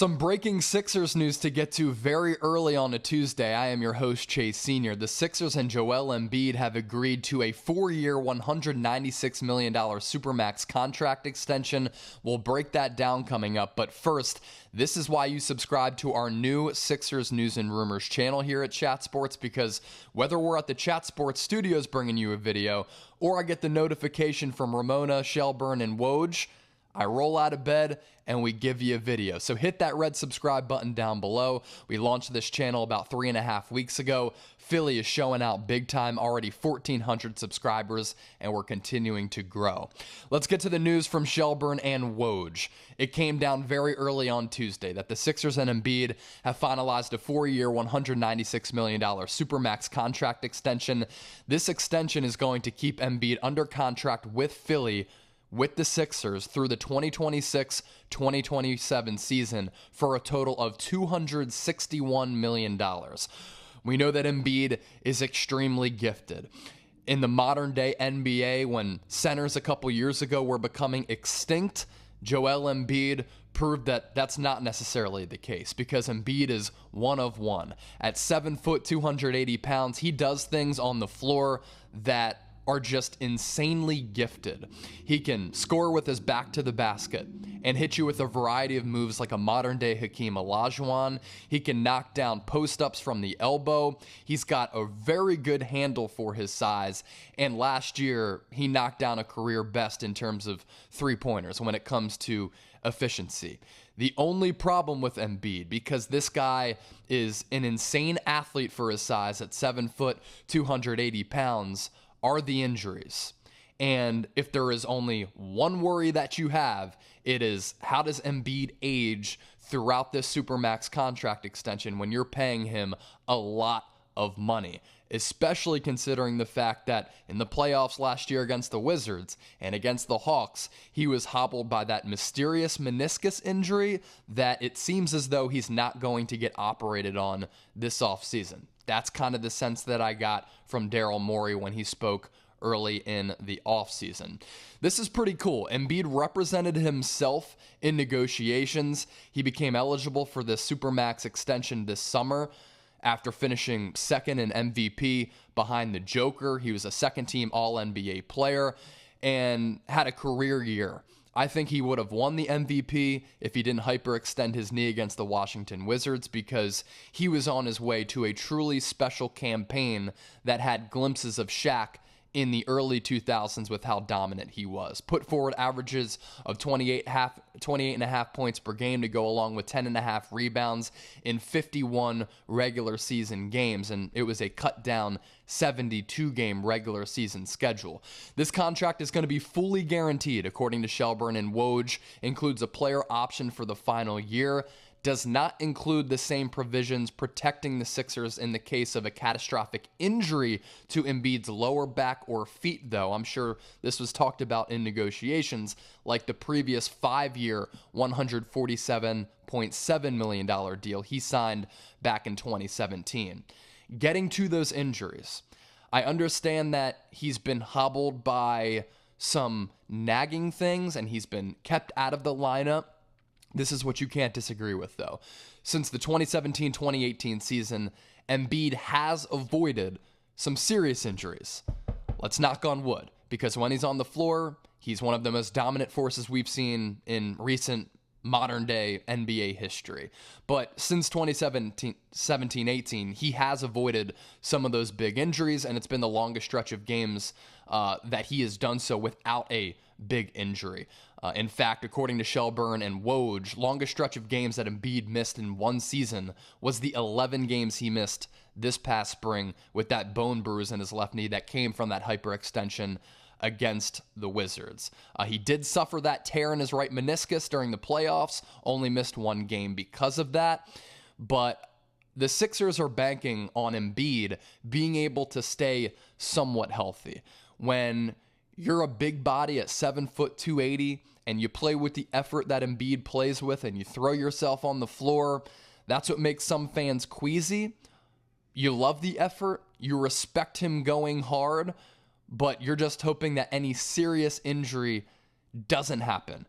Some breaking Sixers news to get to very early on a Tuesday. I am your host, Chase Sr. The Sixers and Joel Embiid have agreed to a 4-year, $196 million supermax contract extension. We'll break that down coming up. But first, this is why you subscribe to our new Sixers News and Rumors channel here at Chat Sports, because whether we're at the Chat Sports studios bringing you a video, or I get the notification from Ramona, Shelbourne, and Woj, I roll out of bed and we give you a video. So hit that red subscribe button down below. We launched this channel about 3.5 weeks ago. Philly is showing out big time, already 1,400 subscribers, and we're continuing to grow. Let's get to the news from Shelbourne and Woj. It came down very early on Tuesday that the Sixers and Embiid have finalized a 4-year, $196 million supermax contract extension. This extension is going to keep Embiid under contract with Philly with the Sixers through the 2026-2027 season for a total of $261 million. We know that Embiid is extremely gifted. In the modern day NBA, when centers a couple years ago were becoming extinct, Joel Embiid proved that that's not necessarily the case, because Embiid is one of one. At 7 foot, 280 pounds, he does things on the floor that are just insanely gifted. He can score with his back to the basket and hit you with a variety of moves like a modern-day Hakeem Olajuwon. He can knock down post-ups from the elbow. He's got a very good handle for his size, and last year he knocked down a career best in terms of three-pointers when it comes to efficiency. The only problem with Embiid, because this guy is an insane athlete for his size at 7 foot, 280 pounds, are the injuries. And if there is only one worry that you have, it is, how does Embiid age throughout this supermax contract extension when you're paying him a lot of money, especially considering the fact that in the playoffs last year against the Wizards and against the Hawks, he was hobbled by that mysterious meniscus injury that it seems as though he's not going to get operated on this offseason. That's kind of the sense that I got from Daryl Morey when he spoke early in the offseason. This is pretty cool. Embiid represented himself in negotiations. He became eligible for the Supermax extension this summer after finishing second in MVP behind the Joker. He was a second-team All-NBA player and had a career year. I think he would have won the MVP if he didn't hyperextend his knee against the Washington Wizards, because he was on his way to a truly special campaign that had glimpses of Shaq in the early 2000s with how dominant he was. Put forward averages of 28.5 points per game to go along with 10.5 rebounds in 51 regular season games, and it was a cut down 72-game regular season schedule. This contract is going to be fully guaranteed, according to Shelbourne and Woj, includes a player option for the final year, does not include the same provisions protecting the Sixers in the case of a catastrophic injury to Embiid's lower back or feet, though. I'm sure this was talked about in negotiations, like the previous 5-year, $147.7 million deal he signed back in 2017. Getting to those injuries, I understand that he's been hobbled by some nagging things and he's been kept out of the lineup. This is what you can't disagree with, though. Since the 2017-2018 season, Embiid has avoided some serious injuries. Let's knock on wood, because when he's on the floor, he's one of the most dominant forces we've seen in recent modern-day NBA history. But since 2017-18, he has avoided some of those big injuries, and it's been the longest stretch of games that he has done so without a big injury. In fact, according to Shelbourne and Woj, longest stretch of games that Embiid missed in one season was the 11 games he missed this past spring with that bone bruise in his left knee that came from that hyperextension against the Wizards. He did suffer that tear in his right meniscus during the playoffs, only missed one game because of that, but the Sixers are banking on Embiid being able to stay somewhat healthy. When you're a big body at 7 foot 280 and you play with the effort that Embiid plays with and you throw yourself on the floor, that's what makes some fans queasy. You love the effort, you respect him going hard, but you're just hoping that any serious injury doesn't happen.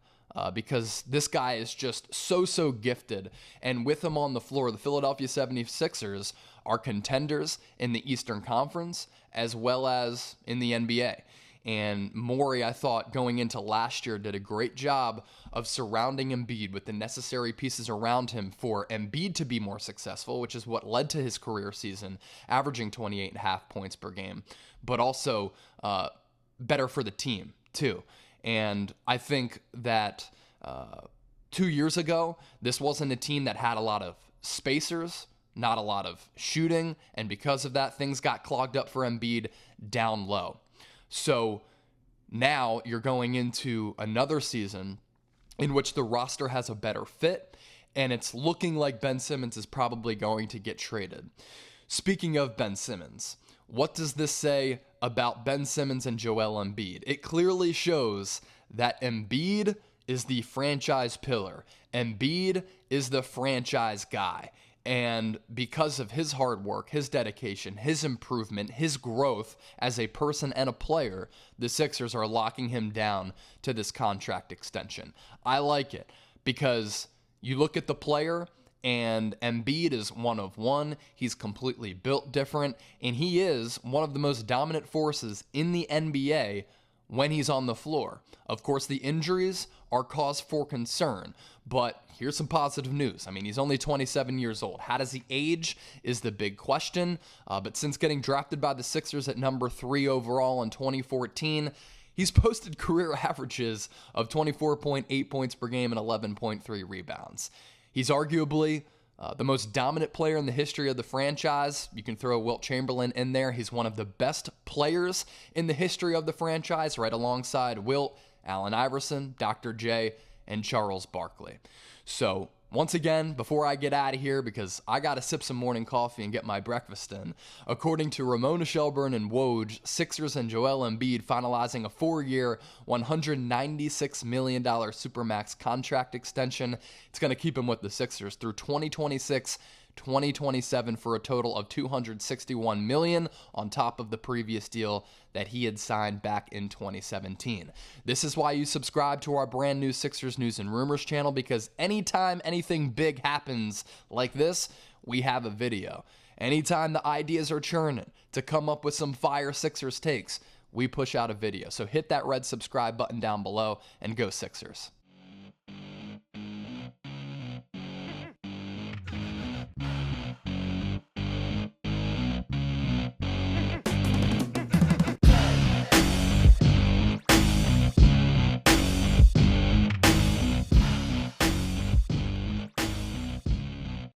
because this guy is just so gifted. And with him on the floor, the Philadelphia 76ers are contenders in the Eastern Conference as well as in the NBA. And Morey, I thought, going into last year, did a great job of surrounding Embiid with the necessary pieces around him for Embiid to be more successful, which is what led to his career season, averaging 28.5 points per game, but also better for the team, too. And I think that 2 years ago, this wasn't a team that had a lot of spacers, not a lot of shooting, and because of that, things got clogged up for Embiid down low. So now you're going into another season in which the roster has a better fit, and it's looking like Ben Simmons is probably going to get traded. Speaking of Ben Simmons, what does this say about Ben Simmons and Joel Embiid? It clearly shows that Embiid is the franchise pillar. Embiid is the franchise guy. And because of his hard work, his dedication, his improvement, his growth as a person and a player, the Sixers are locking him down to this contract extension. I like it because you look at the player, and Embiid is one of one. He's completely built different, and he is one of the most dominant forces in the NBA when he's on the floor. Of course, the injuries are cause for concern, but here's some positive news. I mean, he's only 27 years old. How does he age is the big question, but since getting drafted by the Sixers at number 3 overall in 2014, he's posted career averages of 24.8 points per game and 11.3 rebounds. He's arguably the most dominant player in the history of the franchise. You can throw Wilt Chamberlain in there. He's one of the best players in the history of the franchise, right alongside Wilt, Allen Iverson, Dr. J, and Charles Barkley. So, once again, before I get out of here, because I got to sip some morning coffee and get my breakfast in, according to Ramona, Shelbourne and Woj, Sixers and Joel Embiid finalizing a 4-year, $196 million supermax contract extension. It's going to keep him with the Sixers through 2026-2027 for a total of $261 million on top of the previous deal that he had signed back in 2017. This is why you subscribe to our brand new Sixers News and Rumors channel, because anytime anything big happens like this, we have a video. Anytime the ideas are churning to come up with some fire Sixers takes, we push out a video. So hit that red subscribe button down below and go Sixers.